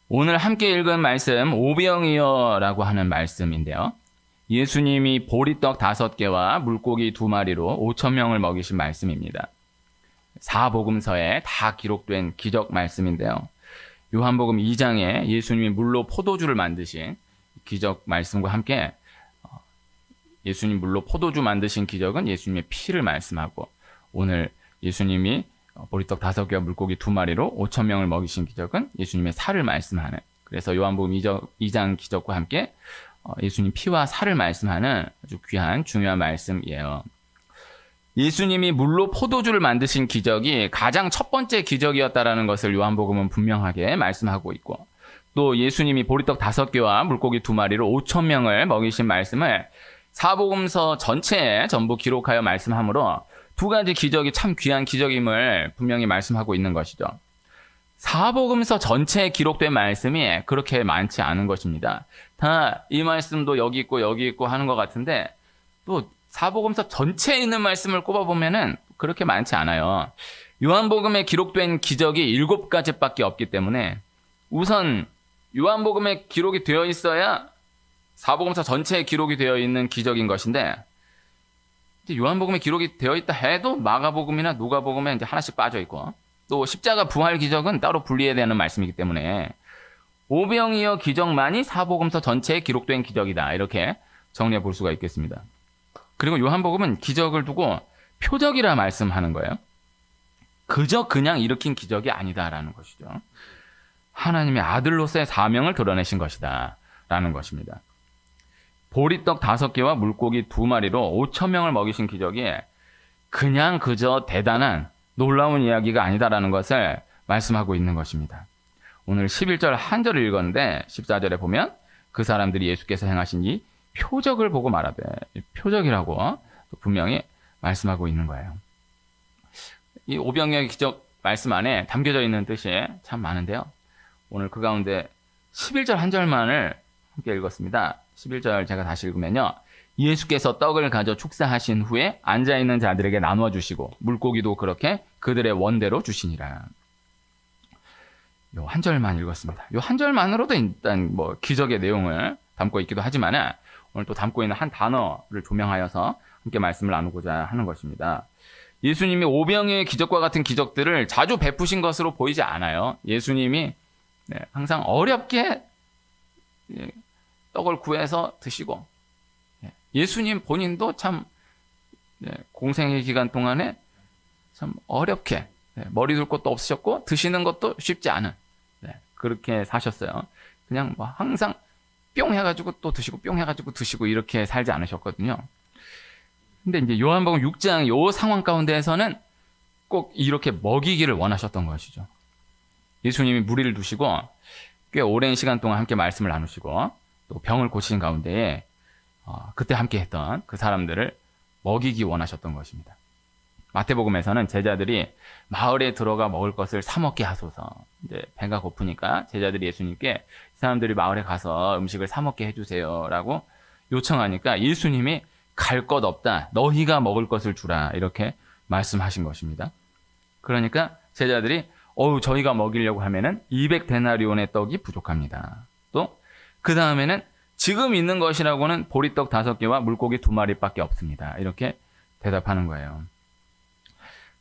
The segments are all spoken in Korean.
오늘 함께 읽은 말씀 오병이어라고 하는 말씀인데요. 예수님이 보리떡 5개와 물고기 2마리로 5천 명을 먹이신 말씀입니다. 사복음서에 다 기록된 기적 말씀인데요. 요한복음 2장에 예수님이 물로 포도주를 만드신 기적 말씀과 함께 예수님 물로 포도주 만드신 기적은 예수님의 피를 말씀하고, 오늘 예수님이 보리떡 5개와 물고기 2마리로 5천 명을 먹이신 기적은 예수님의 살을 말씀하는, 그래서 요한복음 2장 기적과 함께 예수님 피와 살을 말씀하는 아주 귀한 중요한 말씀이에요. 예수님이 물로 포도주를 만드신 기적이 가장 첫 번째 기적이었다라는 것을 요한복음은 분명하게 말씀하고 있고, 또 예수님이 보리떡 5개와 물고기 2마리로 5천 명을 먹이신 말씀을 사복음서 전체에 전부 기록하여 말씀하므로 두 가지 기적이 참 귀한 기적임을 분명히 말씀하고 있는 것이죠. 사복음서 전체에 기록된 말씀이 그렇게 많지 않은 것입니다. 다 이 말씀도 여기 있고 하는 것 같은데, 또 사복음서 전체에 있는 말씀을 꼽아보면은 그렇게 많지 않아요. 요한복음에 기록된 기적이 7가지밖에 없기 때문에 우선 요한복음에 기록이 되어 있어야 사복음서 전체에 기록이 되어 있는 기적인 것인데, 요한복음에 기록이 되어 있다 해도 마가복음이나 누가복음에 이제 하나씩 빠져 있고, 또 십자가 부활 기적은 따로 분리해야 되는 말씀이기 때문에 오병이어 기적만이 사복음서 전체에 기록된 기적이다, 이렇게 정리해 볼 수가 있겠습니다. 그리고 요한복음은 기적을 두고 표적이라 말씀하는 거예요. 그냥 일으킨 기적이 아니다라는 것이죠. 하나님의 아들로서의 사명을 드러내신 것이다 라는 것입니다. 보리떡 5개와 물고기 2마리로 5천 명을 먹이신 기적이 그냥 그저 대단한 놀라운 이야기가 아니다라는 것을 말씀하고 있는 것입니다. 오늘 11절 한 절을 읽었는데 14절에 보면 그 사람들이 예수께서 행하신 이 표적을 보고 말하되, 표적이라고 분명히 말씀하고 있는 거예요. 이 오병이어의 기적 말씀 안에 담겨져 있는 뜻이 참 많은데요. 오늘 그 가운데 11절 한 절만을 함께 읽었습니다. 11절 제가 다시 읽으면요. 예수께서 떡을 가져 축사하신 후에 앉아있는 자들에게 나누어 주시고 물고기도 그렇게 그들의 원대로 주시니라. 요 한 절만 읽었습니다. 요 한 절만으로도 일단 기적의 내용을 담고 있기도 하지만 오늘 또 담고 있는 한 단어를 조명하여서 함께 말씀을 나누고자 하는 것입니다. 예수님이 오병이어의 기적과 같은 기적들을 자주 베푸신 것으로 보이지 않아요. 예수님이 항상 어렵게 떡을 구해서 드시고, 예수님 본인도 참 공생의 기간 동안에 참 어렵게 머리 둘 것도 없으셨고 드시는 것도 쉽지 않은, 그렇게 사셨어요. 그냥 항상 뿅 해가지고 또 드시고 뿅 해가지고 드시고 이렇게 살지 않으셨거든요. 근데 이제 요한복음 6장 요 상황 가운데에서는 꼭 이렇게 먹이기를 원하셨던 것이죠. 예수님이 무리를 두시고 꽤 오랜 시간 동안 함께 말씀을 나누시고 또 병을 고치신 가운데에 그때 함께 했던 그 사람들을 먹이기 원하셨던 것입니다. 마태복음에서는 제자들이 마을에 들어가 먹을 것을 사 먹게 하소서, 이제 배가 고프니까 제자들이 예수님께 이 사람들이 마을에 가서 음식을 사 먹게 해주세요라고 요청하니까 예수님이 갈 것 없다, 너희가 먹을 것을 주라, 이렇게 말씀하신 것입니다. 그러니까 제자들이 저희가 먹이려고 하면은 200데나리온의 떡이 부족합니다. 또 그 다음에는 지금 있는 것이라고는 보리떡 5개와 물고기 2마리밖에 없습니다, 이렇게 대답하는 거예요.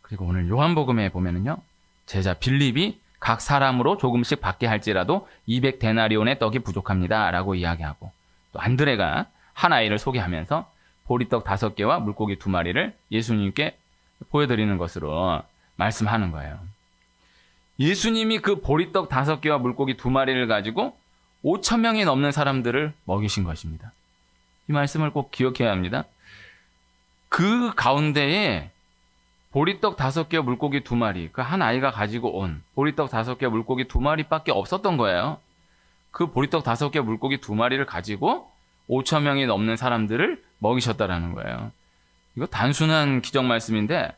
그리고 오늘 요한복음에 보면은요, 제자 빌립이 각 사람으로 조금씩 받게 할지라도 200데나리온의 떡이 부족합니다 라고 이야기하고, 또 안드레가 한 아이를 소개하면서 보리떡 5개와 물고기 2마리를 예수님께 보여드리는 것으로 말씀하는 거예요. 예수님이 그 보리떡 5개와 물고기 2마리를 가지고 5천 명이 넘는 사람들을 먹이신 것입니다. 이 말씀을 꼭 기억해야 합니다. 그 가운데에 보리떡 5개와 물고기 2마리, 그 한 아이가 가지고 온 보리떡 5개와 물고기 2마리밖에 없었던 거예요. 그 보리떡 5개와 물고기 2마리를 가지고 5천 명이 넘는 사람들을 먹이셨다라는 거예요. 이거 단순한 기적 말씀인데,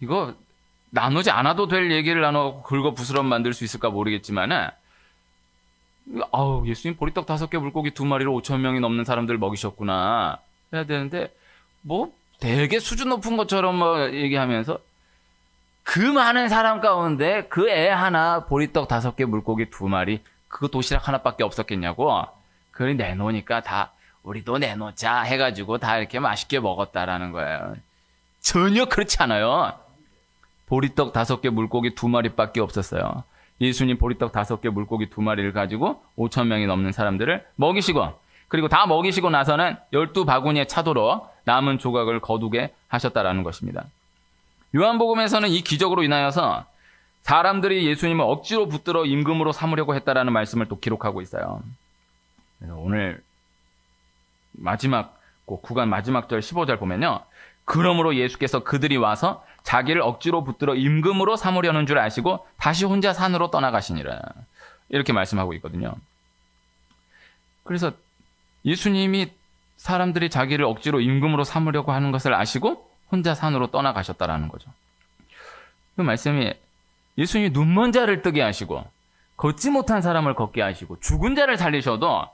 이거 나누지 않아도 될 얘기를 나눠 긁어부스럼 만들 수 있을까 모르겠지만, 예수님 보리떡 5개 물고기 2마리로 5천 명이 넘는 사람들 먹이셨구나 해야 되는데, 되게 수준 높은 것처럼 얘기하면서 그 많은 사람 가운데 그 애 하나 보리떡 5개 물고기 2마리, 그거 도시락 하나밖에 없었겠냐고. 그걸 내놓으니까 다 우리도 내놓자 해가지고 다 이렇게 맛있게 먹었다라는 거예요. 전혀 그렇지 않아요. 보리떡 5개, 물고기 2마리밖에 없었어요. 예수님 보리떡 5개, 물고기 2마리를 가지고 5,000명이 넘는 사람들을 먹이시고, 그리고 다 먹이시고 나서는 12바구니에 차도록 남은 조각을 거두게 하셨다라는 것입니다. 요한복음에서는 이 기적으로 인하여서 사람들이 예수님을 억지로 붙들어 임금으로 삼으려고 했다라는 말씀을 또 기록하고 있어요. 그래서 오늘 마지막 구간 마지막 절 15절 보면요. 그러므로 예수께서 그들이 와서 자기를 억지로 붙들어 임금으로 삼으려는 줄 아시고 다시 혼자 산으로 떠나가시니라. 이렇게 말씀하고 있거든요. 그래서 예수님이 사람들이 자기를 억지로 임금으로 삼으려고 하는 것을 아시고 혼자 산으로 떠나가셨다라는 거죠. 그 말씀이 예수님이 눈먼 자를 뜨게 하시고 걷지 못한 사람을 걷게 하시고 죽은 자를 살리셔도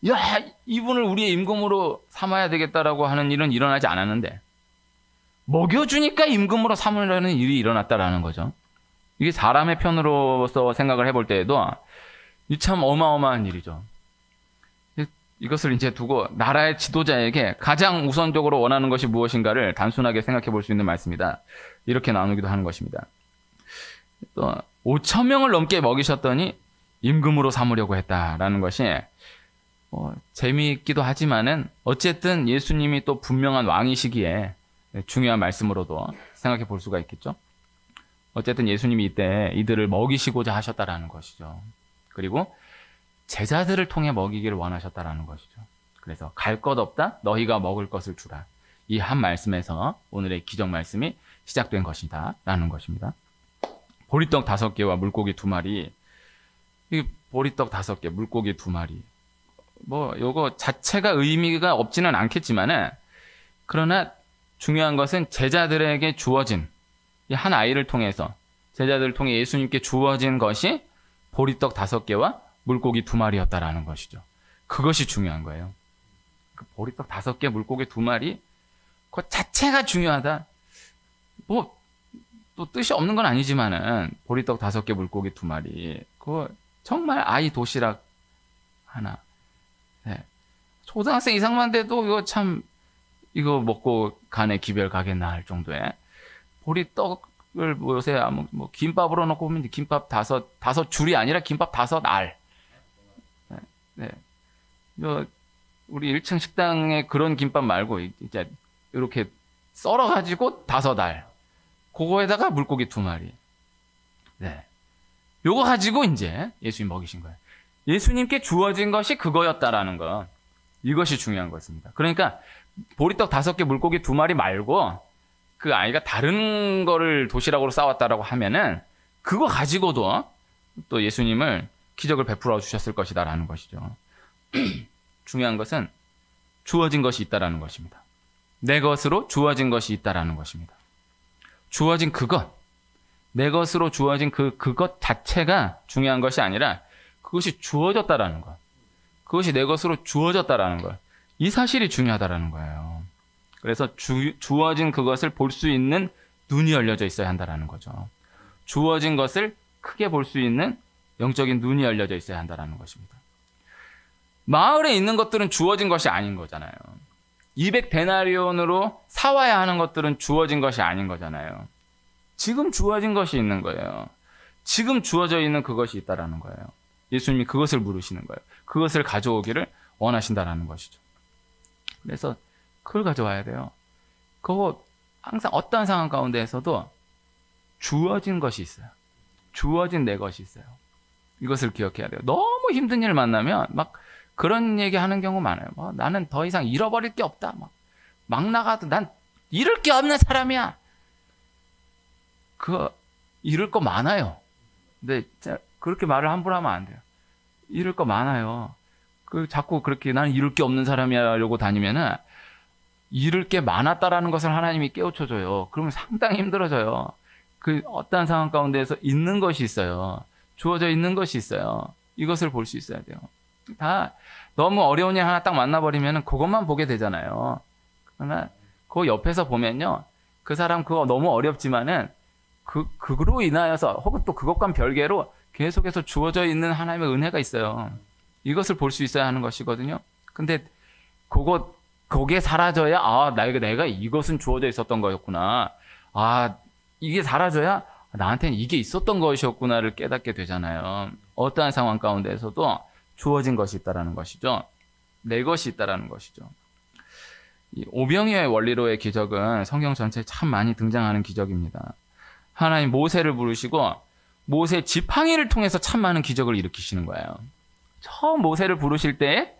야, 이분을 우리의 임금으로 삼아야 되겠다라고 하는 일은 일어나지 않았는데 먹여주니까 임금으로 삼으려는 일이 일어났다라는 거죠. 이게 사람의 편으로서 생각을 해볼 때에도 이 참 어마어마한 일이죠. 이것을 이제 두고 나라의 지도자에게 가장 우선적으로 원하는 것이 무엇인가를 단순하게 생각해 볼 수 있는 말씀이다. 이렇게 나누기도 하는 것입니다. 또 5,000명을 넘게 먹이셨더니 임금으로 삼으려고 했다라는 것이 재미있기도 하지만은 어쨌든 예수님이 또 분명한 왕이시기에 중요한 말씀으로도 생각해 볼 수가 있겠죠. 어쨌든 예수님이 이때 이들을 먹이시고자 하셨다라는 것이죠. 그리고 제자들을 통해 먹이기를 원하셨다라는 것이죠. 그래서 갈 것 없다 너희가 먹을 것을 주라. 이 한 말씀에서 오늘의 기적 말씀이 시작된 것이다 라는 것입니다. 보리떡 5개와 물고기 2마리. 이 보리떡 5개, 물고기 2마리. 요거 자체가 의미가 없지는 않겠지만은, 그러나 중요한 것은 제자들에게 주어진, 이 한 아이를 통해서, 제자들을 통해 예수님께 주어진 것이 보리떡 5개와 물고기 2마리였다라는 것이죠. 그것이 중요한 거예요. 그 보리떡 5개, 물고기 2마리, 그 자체가 중요하다. 또 뜻이 없는 건 아니지만은, 보리떡 5개, 물고기 2마리, 그거 정말 아이 도시락 하나. 네. 초등학생 이상만 돼도 이거 먹고 간에 기별 가겠나 할 정도의 보리떡을 요새 김밥으로 넣고 보면 김밥 다섯 줄이 아니라 김밥 5알. 네. 우리 1층 식당에 그런 김밥 말고 이제 이렇게 썰어가지고 5알. 그거에다가 물고기 2마리. 네. 요거 가지고 이제 예수님 먹이신 거예요. 예수님께 주어진 것이 그거였다라는 거. 이것이 중요한 것입니다. 그러니까 보리떡 5개, 물고기 2마리 말고 그 아이가 다른 거를 도시락으로 싸왔다라고 하면은 그거 가지고도 또 예수님을 기적을 베풀어 주셨을 것이다라는 것이죠. 중요한 것은 주어진 것이 있다라는 것입니다. 내 것으로 주어진 것이 있다라는 것입니다. 주어진 그것, 내 것으로 주어진 그것 자체가 중요한 것이 아니라 그것이 주어졌다라는 것, 그것이 내 것으로 주어졌다라는 것, 이 사실이 중요하다라는 거예요. 그래서 주어진 그것을 볼 수 있는 눈이 열려져 있어야 한다라는 거죠. 주어진 것을 크게 볼 수 있는 영적인 눈이 열려져 있어야 한다라는 것입니다. 마을에 있는 것들은 주어진 것이 아닌 거잖아요. 200데나리온으로 사와야 하는 것들은 주어진 것이 아닌 거잖아요. 지금 주어진 것이 있는 거예요. 지금 주어져 있는 그것이 있다라는 거예요. 예수님이 그것을 물으시는 거예요. 그것을 가져오기를 원하신다라는 것이죠. 그래서 그걸 가져와야 돼요. 그거 항상 어떤 상황 가운데에서도 주어진 것이 있어요. 주어진 내 것이 있어요. 이것을 기억해야 돼요. 너무 힘든 일 만나면 막 그런 얘기 하는 경우 많아요. 나는 더 이상 잃어버릴 게 없다. 막 나가도 난 잃을 게 없는 사람이야. 잃을 거 많아요. 근데 그렇게 말을 함부로 하면 안 돼요. 잃을 거 많아요. 자꾸 그렇게 나는 잃을 게 없는 사람이야 하려고 다니면은 잃을 게 많았다라는 것을 하나님이 깨우쳐줘요. 그러면 상당히 힘들어져요. 어떠한 상황 가운데에서 있는 것이 있어요. 주어져 있는 것이 있어요. 이것을 볼 수 있어야 돼요. 다 너무 어려운 일 하나 딱 만나버리면 그것만 보게 되잖아요. 그러나 그 옆에서 보면요. 그 사람 그거 너무 어렵지만은 그로 인하여서 혹은 또 그것과 별개로 계속해서 주어져 있는 하나님의 은혜가 있어요. 이것을 볼 수 있어야 하는 것이거든요. 근데 그게 사라져야 내가 이것은 주어져 있었던 거였구나. 이게 사라져야 나한테는 이게 있었던 것이었구나를 깨닫게 되잖아요. 어떠한 상황 가운데에서도 주어진 것이 있다라는 것이죠. 내 것이 있다라는 것이죠. 이 오병이어의 원리로의 기적은 성경 전체에 참 많이 등장하는 기적입니다. 하나님 모세를 부르시고 모세 지팡이를 통해서 참 많은 기적을 일으키시는 거예요. 처음 모세를 부르실 때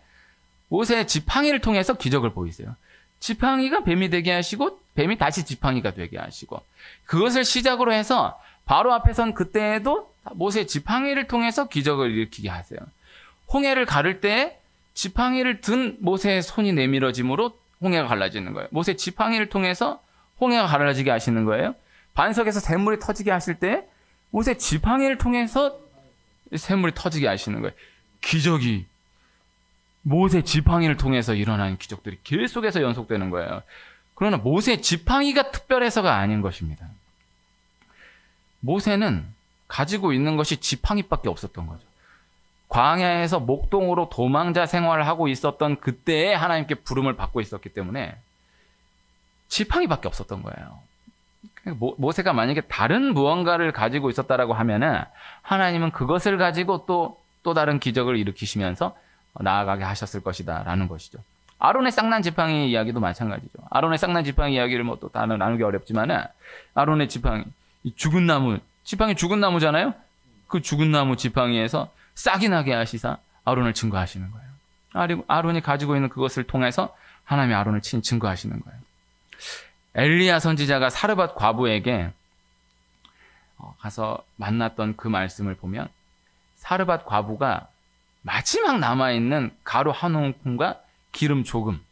모세의 지팡이를 통해서 기적을 보이세요. 지팡이가 뱀이 되게 하시고 뱀이 다시 지팡이가 되게 하시고, 그것을 시작으로 해서 바로 앞에 선 그때에도 모세의 지팡이를 통해서 기적을 일으키게 하세요. 홍해를 가를 때 지팡이를 든 모세의 손이 내밀어짐으로 홍해가 갈라지는 거예요. 모세의 지팡이를 통해서 홍해가 갈라지게 하시는 거예요. 반석에서 샘물이 터지게 하실 때 모세의 지팡이를 통해서 샘물이 터지게 하시는 거예요. 기적이 모세 지팡이를 통해서 일어나는 기적들이 계속해서 연속되는 거예요. 그러나 모세 지팡이가 특별해서가 아닌 것입니다. 모세는 가지고 있는 것이 지팡이밖에 없었던 거죠. 광야에서 목동으로 도망자 생활을 하고 있었던 그때에 하나님께 부름을 받고 있었기 때문에 지팡이밖에 없었던 거예요. 모세가 만약에 다른 무언가를 가지고 있었다라고 하면은 하나님은 그것을 가지고 또 다른 기적을 일으키시면서 나아가게 하셨을 것이다라는 것이죠. 아론의 쌍난 지팡이 이야기도 마찬가지죠. 아론의 쌍난 지팡이 이야기를 또 나누기 어렵지만은 아론의 지팡이, 이 죽은 나무, 지팡이 죽은 나무잖아요. 그 죽은 나무 지팡이에서 싹이 나게 하시사 아론을 증거하시는 거예요. 아론이 가지고 있는 그것을 통해서 하나님이 아론을 증거하시는 거예요. 엘리야 선지자가 사르밧 과부에게 가서 만났던 그 말씀을 보면 사르밧 과부가 마지막 남아있는 가루 한 움큼과 기름 조금,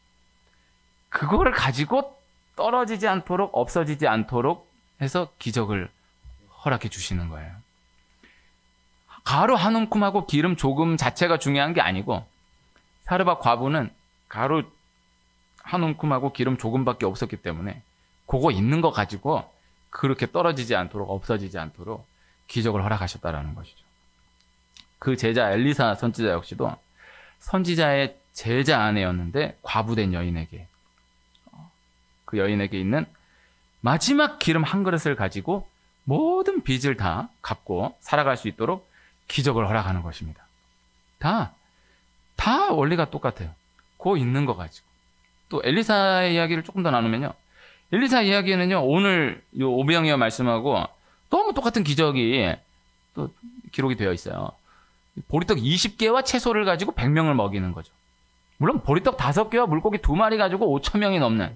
그거를 가지고 떨어지지 않도록 없어지지 않도록 해서 기적을 허락해 주시는 거예요. 가루 한 움큼하고 기름 조금 자체가 중요한 게 아니고 사르밧 과부는 가루 한 움큼하고 기름 조금밖에 없었기 때문에 그거 있는 거 가지고 그렇게 떨어지지 않도록 없어지지 않도록 기적을 허락하셨다라는 것이죠. 그 제자 엘리사 선지자 역시도 선지자의 제자 아내였는데 과부된 여인에게, 그 여인에게 있는 마지막 기름 한 그릇을 가지고 모든 빚을 다 갚고 살아갈 수 있도록 기적을 허락하는 것입니다. 다 원리가 똑같아요. 그거 있는 거 가지고. 또 엘리사의 이야기를 조금 더 나누면요, 엘리사 이야기에는요 오늘 요 오병이어 말씀하고 너무 똑같은 기적이 또 기록이 되어 있어요. 보리떡 20개와 채소를 가지고 100명을 먹이는 거죠. 물론 보리떡 5개와 물고기 2마리 가지고 5,000명이 넘는,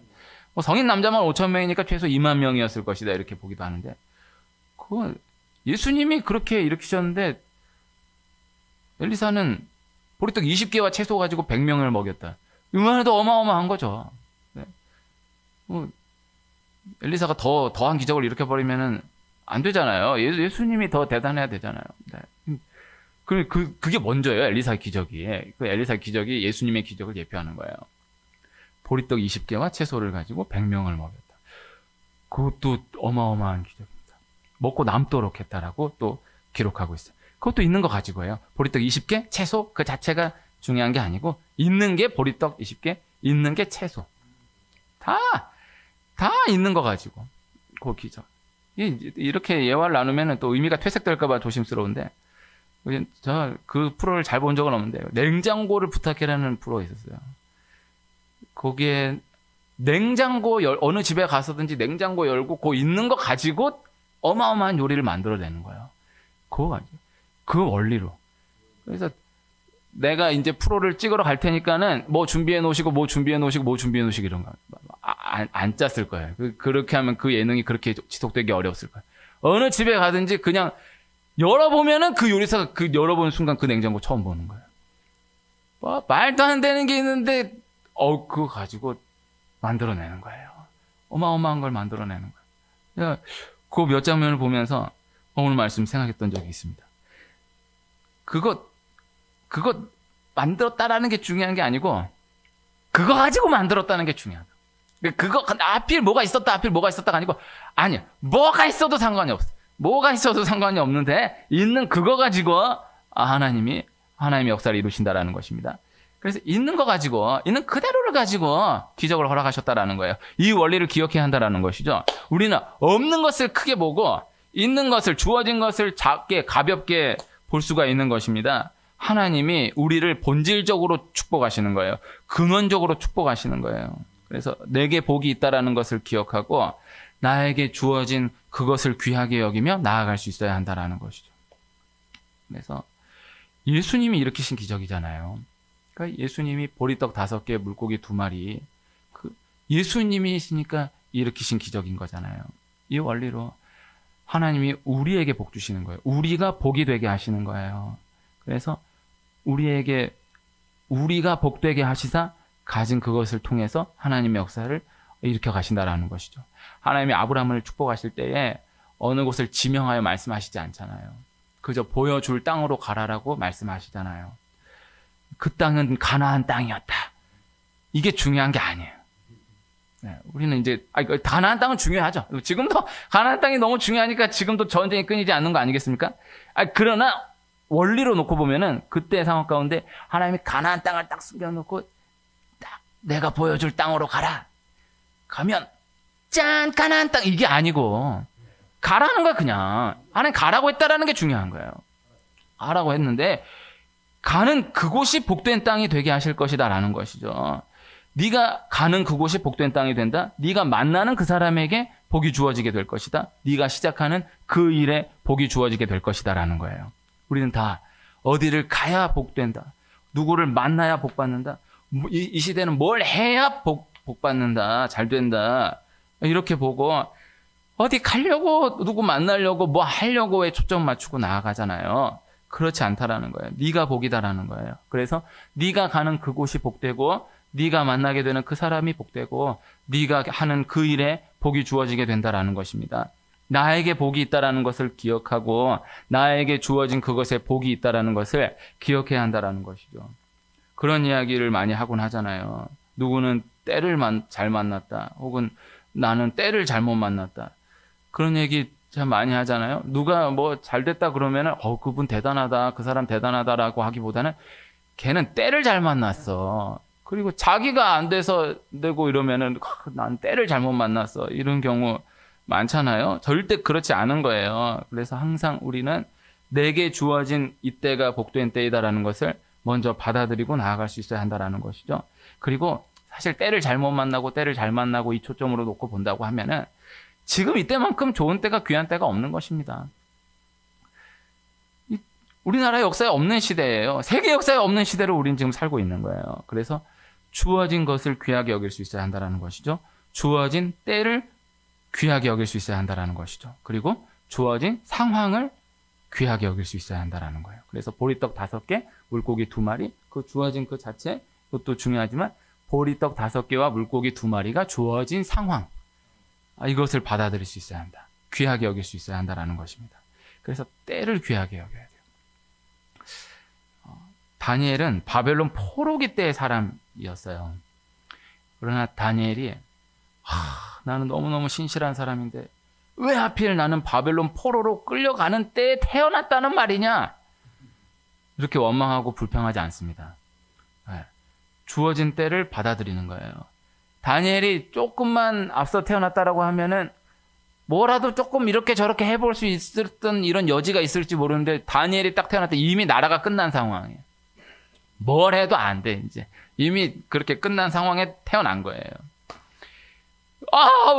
성인 남자만 5,000명이니까 최소 2만 명이었을 것이다 이렇게 보기도 하는데, 그건 예수님이 그렇게 일으키셨는데 엘리사는 보리떡 20개와 채소 가지고 100명을 먹였다. 이만 해도 어마어마한 거죠. 네. 엘리사가 더한 기적을 일으켜버리면은 안 되잖아요. 예수님이 더 대단해야 되잖아요. 네. 그게 먼저예요. 엘리사의 기적이. 그 엘리사의 기적이 예수님의 기적을 예표하는 거예요. 보리떡 20개와 채소를 가지고 100명을 먹였다. 그것도 어마어마한 기적입니다. 먹고 남도록 했다라고 또 기록하고 있어요. 그것도 있는 거 가지고예요. 보리떡 20개, 채소 그 자체가 중요한 게 아니고 있는 게 보리떡 20개, 있는 게 채소. 다 있는 거 가지고 그 기적. 이렇게 예화를 나누면 또 의미가 퇴색될까 봐 조심스러운데, 그 프로를 잘 본 적은 없는데요. 냉장고를 부탁해라는 프로가 있었어요. 거기에 냉장고 어느 집에 가서든지 냉장고 열고 그 있는 거 가지고 어마어마한 요리를 만들어내는 거예요. 그거 가지고. 그 원리로. 그래서 내가 이제 프로를 찍으러 갈 테니까는 뭐 준비해 놓으시고 이런 거 안 짰을 거예요. 그렇게 하면 그 예능이 그렇게 지속되기 어려웠을 거예요. 어느 집에 가든지 그냥 열어보면은 그 요리사가 그 열어보는 순간 그 냉장고 처음 보는 거예요. 말도 안 되는 게 있는데 그거 가지고 만들어내는 거예요. 어마어마한 걸 만들어내는 거예요. 그 몇 장면을 보면서 오늘 말씀 생각했던 적이 있습니다. 그거 만들었다라는 게 중요한 게 아니고 그거 가지고 만들었다는 게 중요하다. 그거 하필 뭐가 있었다가 아니고, 아니야, 뭐가 있어도 상관이 없어. 뭐가 있어도 상관이 없는데 있는 그거 가지고 하나님의 역사를 이루신다라는 것입니다. 그래서 있는 거 가지고, 있는 그대로를 가지고 기적을 허락하셨다라는 거예요. 이 원리를 기억해야 한다라는 것이죠. 우리는 없는 것을 크게 보고 있는 것을, 주어진 것을 작게, 가볍게 볼 수가 있는 것입니다. 하나님이 우리를 본질적으로 축복하시는 거예요. 근원적으로 축복하시는 거예요. 그래서 내게 복이 있다라는 것을 기억하고 나에게 주어진 그것을 귀하게 여기며 나아갈 수 있어야 한다라는 것이죠. 그래서 예수님이 일으키신 기적이잖아요. 그러니까 예수님이 보리떡 5개, 물고기 2마리, 예수님이시니까 일으키신 기적인 거잖아요. 이 원리로 하나님이 우리에게 복 주시는 거예요. 우리가 복이 되게 하시는 거예요. 그래서 우리가 복되게 하시사 가진 그것을 통해서 하나님의 역사를 일으켜 가신다라는 것이죠. 하나님이 아브라함을 축복하실 때에 어느 곳을 지명하여 말씀하시지 않잖아요. 그저 보여줄 땅으로 가라라고 말씀하시잖아요. 그 땅은 가나안 땅이었다. 이게 중요한 게 아니에요. 네, 우리는 이제 가나안 땅은 중요하죠. 지금도 가나안 땅이 너무 중요하니까 지금도 전쟁이 끊이지 않는 거 아니겠습니까? 그러나 원리로 놓고 보면은 그때 상황 가운데 하나님이 가나안 땅을 딱 숨겨놓고 딱 내가 보여줄 땅으로 가라. 가면 짠 가나안 땅 이게 아니고 가라는 거야 그냥. 하나님 가라고 했다라는 게 중요한 거예요. 가라고 했는데 가는 그곳이 복된 땅이 되게 하실 것이다라는 것이죠. 네가 가는 그곳이 복된 땅이 된다. 네가 만나는 그 사람에게 복이 주어지게 될 것이다. 네가 시작하는 그 일에 복이 주어지게 될 것이다라는 거예요. 우리는 다 어디를 가야 복된다. 누구를 만나야 복받는다. 이 시대는 뭘 해야 복받는다. 잘 된다. 이렇게 보고 어디 가려고 누구 만나려고 뭐 하려고에 초점 맞추고 나아가잖아요. 그렇지 않다라는 거예요. 네가 복이다라는 거예요. 그래서 네가 가는 그곳이 복되고 네가 만나게 되는 그 사람이 복되고 네가 하는 그 일에 복이 주어지게 된다라는 것입니다. 나에게 복이 있다라는 것을 기억하고 나에게 주어진 그것에 복이 있다라는 것을 기억해야 한다라는 것이죠. 그런 이야기를 많이 하곤 하잖아요. 누구는 때를 잘 만났다. 혹은 나는 때를 잘못 만났다. 그런 얘기 참 많이 하잖아요. 누가 뭐 잘 됐다 그러면은 그분 대단하다. 그 사람 대단하다라고 하기보다는 걔는 때를 잘 만났어. 그리고 자기가 안 돼서 되고 이러면은 난 때를 잘못 만났어. 이런 경우 많잖아요. 절대 그렇지 않은 거예요. 그래서 항상 우리는 내게 주어진 이때가 복된 때이다라는 것을 먼저 받아들이고 나아갈 수 있어야 한다라는 것이죠. 그리고 사실 때를 잘못 만나고 때를 잘 만나고 이 초점으로 놓고 본다고 하면은 지금 이때만큼 좋은 때가 귀한 때가 없는 것입니다. 우리나라 역사에 없는 시대예요. 세계 역사에 없는 시대로 우리는 지금 살고 있는 거예요. 그래서 주어진 것을 귀하게 여길 수 있어야 한다는 것이죠. 주어진 때를 귀하게 여길 수 있어야 한다는 것이죠. 그리고 주어진 상황을 귀하게 여길 수 있어야 한다는 거예요. 그래서 보리떡 5개, 물고기 2마리, 그 주어진 그 자체, 그것도 중요하지만 보리떡 5개와 물고기 2마리가 주어진 상황, 이것을 받아들일 수 있어야 한다. 귀하게 여길 수 있어야 한다는 것입니다. 그래서 때를 귀하게 여겨야 돼요. 다니엘은 바벨론 포로기 때의 사람이었어요. 그러나 다니엘이 나는 너무너무 신실한 사람인데 왜 하필 나는 바벨론 포로로 끌려가는 때에 태어났다는 말이냐? 이렇게 원망하고 불평하지 않습니다. 주어진 때를 받아들이는 거예요. 다니엘이 조금만 앞서 태어났다라고 하면은 뭐라도 조금 이렇게 저렇게 해볼 수 있었던 이런 여지가 있을지 모르는데 다니엘이 딱 태어날 때 이미 나라가 끝난 상황이에요. 뭘 해도 안 돼, 이제. 이미 그렇게 끝난 상황에 태어난 거예요.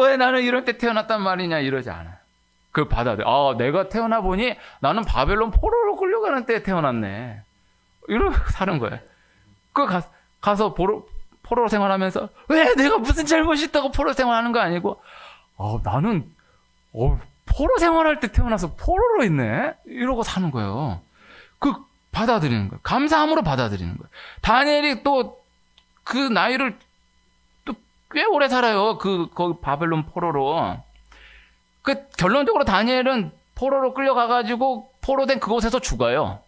왜 나는 이런 때 태어났단 말이냐, 이러지 않아요. 그걸 받아들여. 내가 태어나 보니 나는 바벨론 포로로 끌려가는 때에 태어났네. 이러고 사는 거예요. 가서 포로 생활하면서 왜 내가 무슨 잘못이 있다고 포로 생활하는 거 아니고 나는 포로 생활할 때 태어나서 포로로 있네? 이러고 사는 거예요. 받아들이는 거예요. 감사함으로 받아들이는 거예요. 다니엘이 또 그 나이를 또 꽤 오래 살아요. 거기 바벨론 포로로. 결론적으로 다니엘은 포로로 끌려가가지고 포로된 그곳에서 죽어요.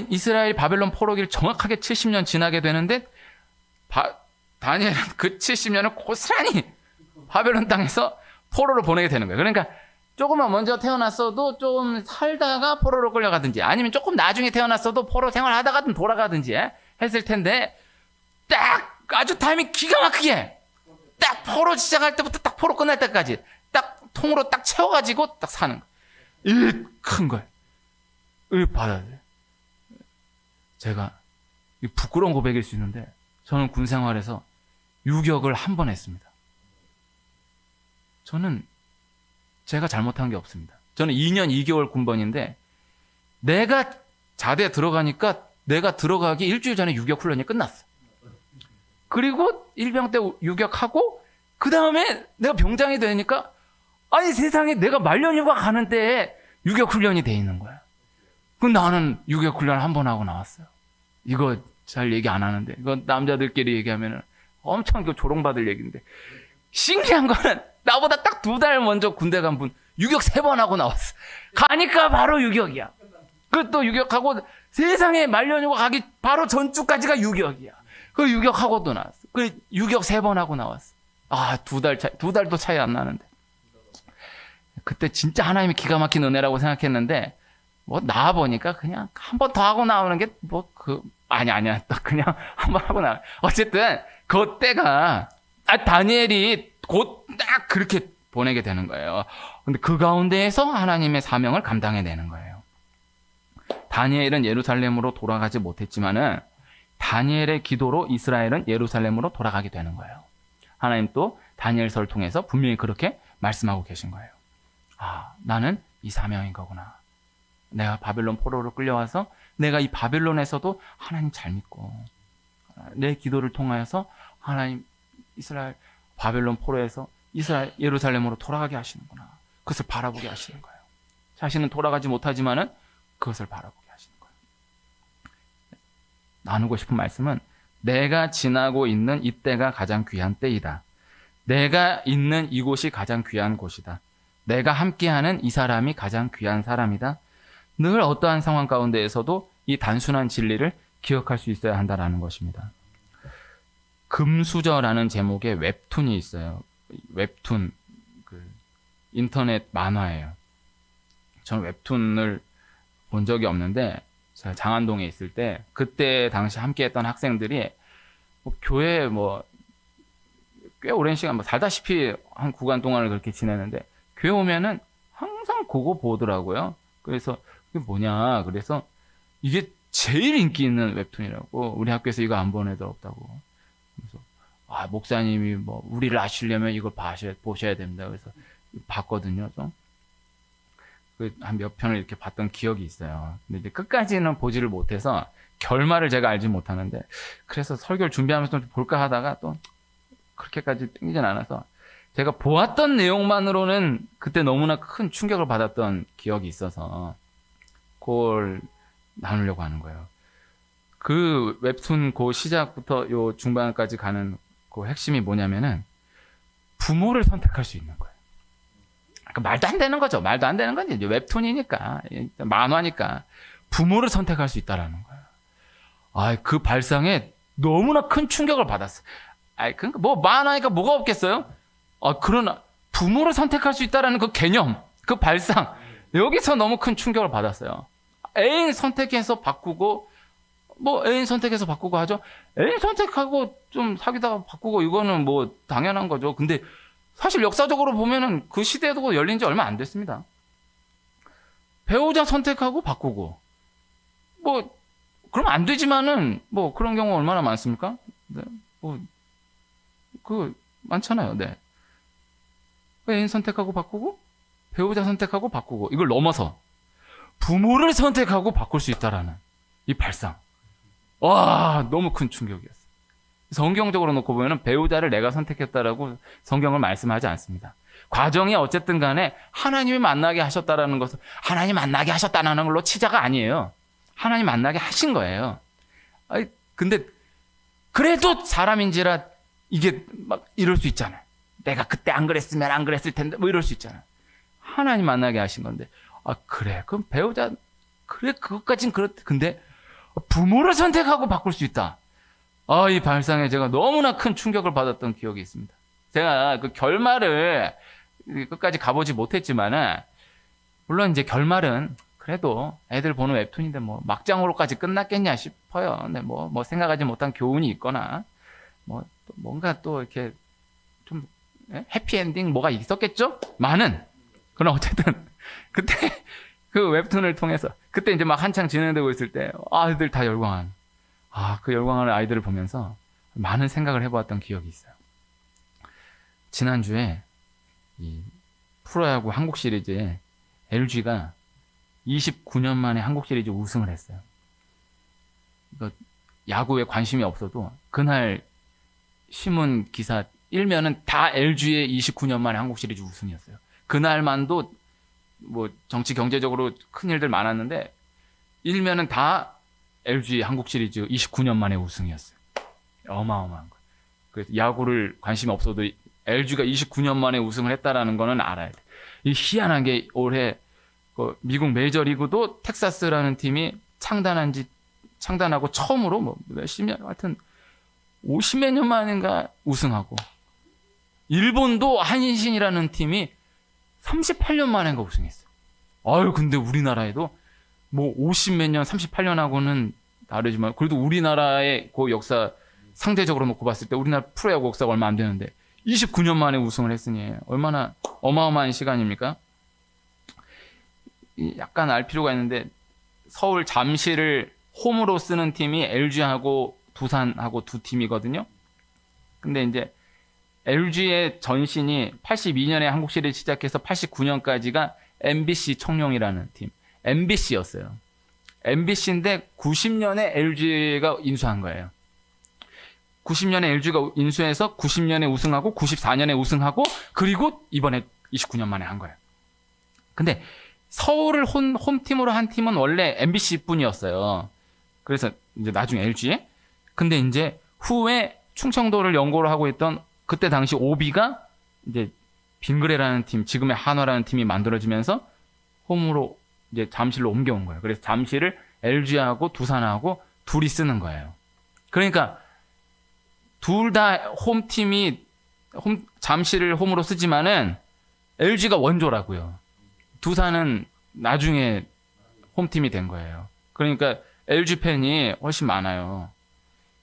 이스라엘 바벨론 포로기를 정확하게 70년 지나게 되는데 다니엘은 그 70년을 고스란히 바벨론 땅에서 포로로 보내게 되는 거예요. 그러니까 조금만 먼저 태어났어도 좀 살다가 포로로 끌려가든지 아니면 조금 나중에 태어났어도 포로 생활하다가든 돌아가든지 했을 텐데 딱 아주 타이밍 기가 막히게 딱 포로 시작할 때부터 딱 포로 끝날 때까지 딱 통으로 딱 채워가지고 딱 사는 거. 이 큰 걸. 이 받아야 돼. 제가 부끄러운 고백일 수 있는데 저는 군 생활에서 유격을 한 번 했습니다. 저는 제가 잘못한 게 없습니다. 저는 2년 2개월 군번인데 내가 자대에 들어가니까 내가 들어가기 일주일 전에 유격 훈련이 끝났어. 그리고 일병 때 유격하고 그 다음에 내가 병장이 되니까 아니 세상에 내가 말년휴가 가는 때에 유격 훈련이 돼 있는 거야. 그럼 나는 유격 훈련 한 번 하고 나왔어요. 이거 잘 얘기 안 하는데 이거 남자들끼리 얘기하면 엄청 조롱받을 얘기인데 신기한 거는 나보다 딱 2달 먼저 군대 간 분 유격 3번 하고 나왔어. 가니까 바로 유격이야. 그 또 유격하고 세상에 말년휴가 가기 바로 전주까지가 유격이야. 그 유격하고 또 나왔어. 그 유격 3번 하고 나왔어. 아, 2달도 차이 안 나는데. 그때 진짜 하나님이 기가 막힌 은혜라고 생각했는데 뭐 나와 보니까 그냥 한 번 더 하고 나오는 게 뭐 아니야. 또 그냥 한 번 하고 나와. 어쨌든 그때가 다니엘이 곧 딱 그렇게 보내게 되는 거예요. 근데 그 가운데에서 하나님의 사명을 감당해내는 거예요. 다니엘은 예루살렘으로 돌아가지 못했지만은 다니엘의 기도로 이스라엘은 예루살렘으로 돌아가게 되는 거예요. 하나님 또 다니엘서를 통해서 분명히 그렇게 말씀하고 계신 거예요. 아, 나는 이 사명인 거구나. 내가 바벨론 포로로 끌려와서 내가 이 바벨론에서도 하나님 잘 믿고 내 기도를 통하여서 하나님 이스라엘 바벨론 포로에서 이스라엘 예루살렘으로 돌아가게 하시는구나. 그것을 바라보게 하시는 거예요. 자신은 돌아가지 못하지만은 그것을 바라보게 하시는 거예요. 나누고 싶은 말씀은 내가 지나고 있는 이때가 가장 귀한 때이다. 내가 있는 이곳이 가장 귀한 곳이다. 내가 함께하는 이 사람이 가장 귀한 사람이다. 늘 어떠한 상황 가운데에서도 이 단순한 진리를 기억할 수 있어야 한다는 것입니다. 금수저라는 제목의 웹툰이 있어요. 웹툰, 인터넷 만화예요. 저는 웹툰을 본 적이 없는데 제가 장안동에 있을 때 그때 당시 함께했던 학생들이 교회에 꽤 오랜 시간 살다시피 한 구간 동안을 그렇게 지내는데 교회 오면은 항상 그거 보더라고요. 그래서 그게 뭐냐? 그래서 이게 제일 인기 있는 웹툰이라고 우리 학교에서 이거 안 본 애들 없다고. 그래서 목사님이 우리를 아시려면 이걸 보셔야 됩니다. 그래서 봤거든요. 좀. 한 몇 편을 이렇게 봤던 기억이 있어요. 근데 이제 끝까지는 보지를 못해서 결말을 제가 알지 못하는데 그래서 설교를 준비하면서 좀 볼까 하다가 또 그렇게까지 땡기진 않아서 제가 보았던 내용만으로는 그때 너무나 큰 충격을 받았던 기억이 있어서 그걸 나누려고 하는 거예요. 그 웹툰 그 시작부터 요 중반까지 가는 그 핵심이 뭐냐면은 부모를 선택할 수 있는 거예요. 그러니까 말도 안 되는 거죠. 말도 안 되는 건 이제 웹툰이니까 만화니까 부모를 선택할 수 있다라는 거예요. 그 발상에 너무나 큰 충격을 받았어. 그러니까 만화니까 뭐가 없겠어요? 그러나 부모를 선택할 수 있다라는 그 개념, 그 발상 여기서 너무 큰 충격을 받았어요. 애인 선택해서 바꾸고 애인 선택해서 바꾸고 하죠. 애인 선택하고 좀 사귀다가 바꾸고 이거는 당연한 거죠. 근데 사실 역사적으로 보면은 그 시대도 열린 지 얼마 안 됐습니다. 배우자 선택하고 바꾸고 그럼 안 되지만은 그런 경우 얼마나 많습니까? 네. 많잖아요. 네. 애인 선택하고 바꾸고 배우자 선택하고 바꾸고 이걸 넘어서 부모를 선택하고 바꿀 수 있다라는 이 발상. 너무 큰 충격이었어요. 성경적으로 놓고 보면 배우자를 내가 선택했다라고 성경을 말씀하지 않습니다. 과정이 어쨌든 간에 하나님이 만나게 하셨다라는 것은 하나님 만나게 하셨다는 걸로 치자가 아니에요. 하나님 만나게 하신 거예요. 근데 그래도 사람인지라 이게 이럴 수 있잖아요. 내가 그때 안 그랬으면 안 그랬을 텐데 이럴 수 있잖아요. 하나님 만나게 하신 건데 그래 그럼 배우자 그래 그것까진 그렇대. 근데 부모를 선택하고 바꿀 수 있다. 이 발상에 제가 너무나 큰 충격을 받았던 기억이 있습니다. 제가 그 결말을 끝까지 가보지 못했지만은 물론 이제 결말은 그래도 애들 보는 웹툰인데 뭐 막장으로까지 끝났겠냐 싶어요. 근데 뭐 생각하지 못한 교훈이 있거나 뭐 뭔가 또 이렇게 좀 해피엔딩 뭐가 있었겠죠? 많은. 그럼 어쨌든 그때 그 웹툰을 통해서 그때 이제 막 한창 진행되고 있을 때 아이들 다 열광한 그 열광하는 아이들을 보면서 많은 생각을 해보았던 기억이 있어요. 지난주에 이 프로야구 한국 시리즈에 LG가 29년 만에 한국 시리즈 우승을 했어요. 야구에 관심이 없어도 그날 신문 기사 일면은 다 LG의 29년 만에 한국 시리즈 우승이었어요. 그날만도 뭐 정치 경제적으로 큰 일들 많았는데 일면은 다 LG 한국 시리즈 29년 만에 우승이었어요. 어마어마한 거. 그래서 야구를 관심이 없어도 LG가 29년 만에 우승을 했다라는 거는 알아야 돼. 이 희한한 게 올해 미국 메이저리그도 텍사스라는 팀이 창단하고 처음으로 뭐 몇십 년, 하여튼 50몇 년 만인가 우승하고, 일본도 한신이라는 팀이 38년 만인가 우승했어요. 근데 우리나라에도 뭐 50몇 년, 38년하고는 다르지만 그래도 우리나라의 그 역사 상대적으로 놓고 봤을 때 우리나라 프로야구 역사가 얼마 안 되는데 29년 만에 우승을 했으니 얼마나 어마어마한 시간입니까? 약간 알 필요가 있는데 서울 잠실을 홈으로 쓰는 팀이 LG하고 두산하고 두 팀이거든요. 근데 이제 LG의 전신이 82년에 한국 시리즈 시작해서 89년까지가 MBC 청룡이라는 팀, MBC였어요. MBC인데 90년에 LG가 인수한 거예요. 90년에 LG가 인수해서 90년에 우승하고 94년에 우승하고 그리고 이번에 29년 만에 한 거예요. 근데 서울을 홈팀으로 한 팀은 원래 MBC 뿐이었어요. 그래서 이제 나중에 LG에. 근데 이제 후에 충청도를 연고로 하고 있던 그때 당시 오비가 이제 빙그레라는 팀, 지금의 한화라는 팀이 만들어지면서 홈으로 이제 잠실로 옮겨온 거예요. 그래서 잠실을 LG하고 두산하고 둘이 쓰는 거예요. 그러니까 둘 다 홈팀이 잠실을 홈으로 쓰지만은 LG가 원조라고요. 두산은 나중에 홈팀이 된 거예요. 그러니까 LG 팬이 훨씬 많아요.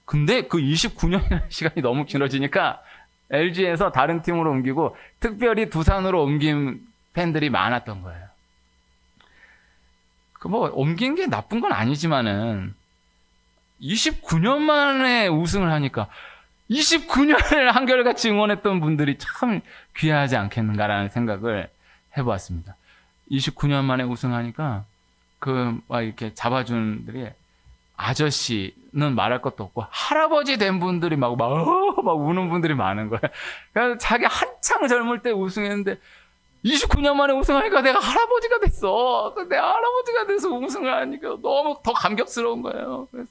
근데 그 29년이라는 시간이 너무 길어지니까 LG에서 다른 팀으로 옮기고 특별히 두산으로 옮긴 팬들이 많았던 거예요. 뭐 옮긴 게 나쁜 건 아니지만은 29년 만에 우승을 하니까 29년을 한결같이 응원했던 분들이 참 귀하지 않겠는가라는 생각을 해보았습니다. 29년 만에 우승하니까 막 이렇게 잡아준 분들이 아저씨는 말할 것도 없고 할아버지 된 분들이 막 우는 분들이 많은 거예요. 그래서 자기 한창 젊을 때 우승했는데 29년 만에 우승하니까 내가 할아버지가 됐어. 내가 할아버지가 돼서 우승을 하니까 너무 더 감격스러운 거예요. 그래서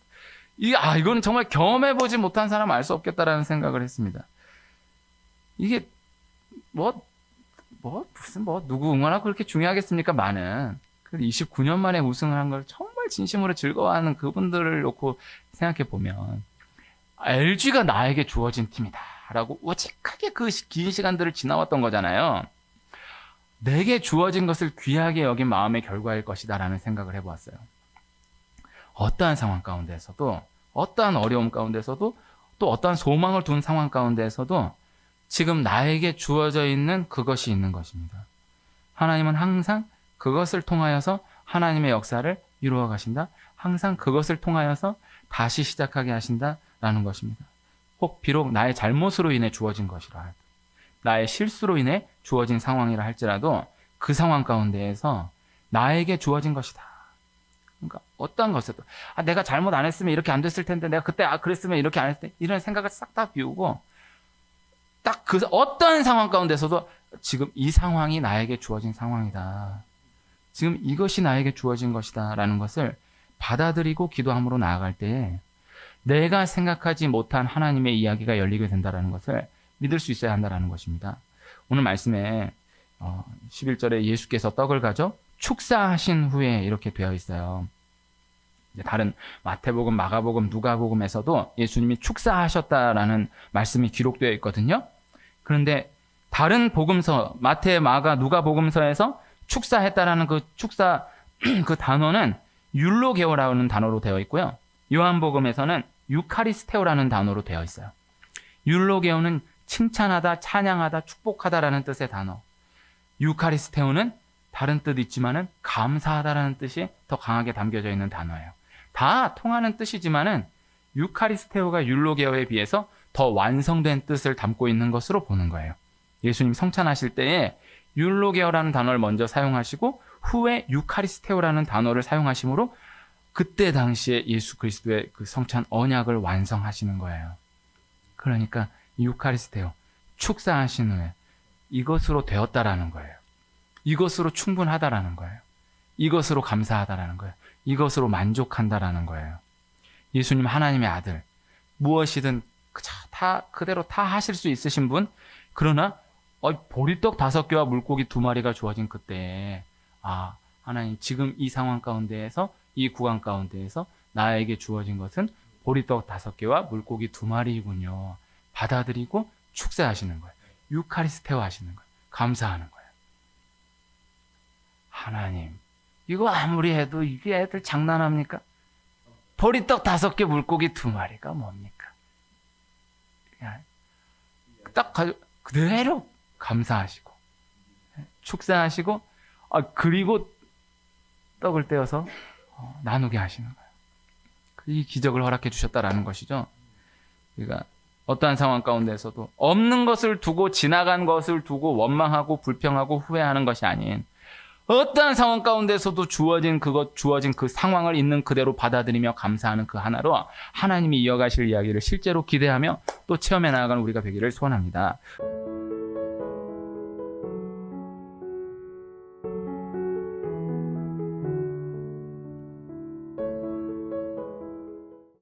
이건 정말 경험해보지 못한 사람 알 수 없겠다라는 생각을 했습니다. 이게 누구 응원하고 그렇게 중요하겠습니까? 많은. 29년 만에 우승을 한 걸 정말 진심으로 즐거워하는 그분들을 놓고 생각해 보면 LG가 나에게 주어진 팀이다 라고 오직하게 그 긴 시간들을 지나왔던 거잖아요. 내게 주어진 것을 귀하게 여긴 마음의 결과일 것이다 라는 생각을 해보았어요. 어떠한 상황 가운데서도, 어떠한 어려움 가운데서도, 또 어떠한 소망을 둔 상황 가운데서도 지금 나에게 주어져 있는 그것이 있는 것입니다. 하나님은 항상 그것을 통하여서 하나님의 역사를 이루어 가신다. 항상 그것을 통하여서 다시 시작하게 하신다라는 것입니다. 혹 비록 나의 잘못으로 인해 주어진 것이라, 나의 실수로 인해 주어진 상황이라 할지라도 그 상황 가운데에서 나에게 주어진 것이다. 그러니까 어떠한 것에도 내가 잘못 안 했으면 이렇게 안 됐을 텐데, 내가 그때 그랬으면 이렇게 안 했을 텐데, 이런 생각을 싹 다 비우고 딱 그 어떠한 상황 가운데서도 지금 이 상황이 나에게 주어진 상황이다. 지금 이것이 나에게 주어진 것이다 라는 것을 받아들이고 기도함으로 나아갈 때에 내가 생각하지 못한 하나님의 이야기가 열리게 된다는 것을 믿을 수 있어야 한다는 것입니다. 오늘 말씀에 11절에 예수께서 떡을 가져 축사하신 후에 이렇게 되어 있어요. 다른 마태복음, 마가복음, 누가복음에서도 예수님이 축사하셨다라는 말씀이 기록되어 있거든요. 그런데 다른 복음서, 마태, 마가, 누가 복음서에서 축사했다라는 그 축사 그 단어는 율로게오라는 단어로 되어 있고요. 요한복음에서는 유카리스테오라는 단어로 되어 있어요. 율로게오는 칭찬하다, 찬양하다, 축복하다라는 뜻의 단어. 유카리스테오는 다른 뜻 있지만은 감사하다라는 뜻이 더 강하게 담겨져 있는 단어예요. 다 통하는 뜻이지만은 유카리스테오가 율로게오에 비해서 더 완성된 뜻을 담고 있는 것으로 보는 거예요. 예수님 성찬하실 때에 율로게오라는 단어를 먼저 사용하시고 후에 유카리스테오라는 단어를 사용하심으로 그때 당시에 예수 그리스도의 그 성찬 언약을 완성하시는 거예요. 그러니까 유카리스테오, 축사하신 후에 이것으로 되었다라는 거예요. 이것으로 충분하다라는 거예요. 이것으로 감사하다라는 거예요. 이것으로 만족한다라는 거예요. 예수님 하나님의 아들, 무엇이든 그대로 다 하실 수 있으신 분, 그러나 보리떡 5개와 물고기 2마리가 주어진 그때 하나님 지금 이 상황 가운데에서 이 구간 가운데에서 나에게 주어진 것은 보리떡 5개와 물고기 2마리이군요. 받아들이고 축사하시는 거예요. 유카리스테오 하시는 거예요. 감사하는 거예요. 하나님, 이거 아무리 해도 이게 애들 장난합니까? 보리떡 5개, 물고기 2마리가 뭡니까? 딱 그대로 감사하시고 축사하시고 그리고 떡을 떼어서 나누게 하시는 거예요. 이 기적을 허락해 주셨다라는 것이죠. 그러니까 어떠한 상황 가운데서도 없는 것을 두고 지나간 것을 두고 원망하고 불평하고 후회하는 것이 아닌 어떠한 상황 가운데서도 주어진 그 상황을 있는 그대로 받아들이며 감사하는 그 하나로 하나님이 이어가실 이야기를 실제로 기대하며 또 체험해 나아가는 우리가 되기를 소원합니다.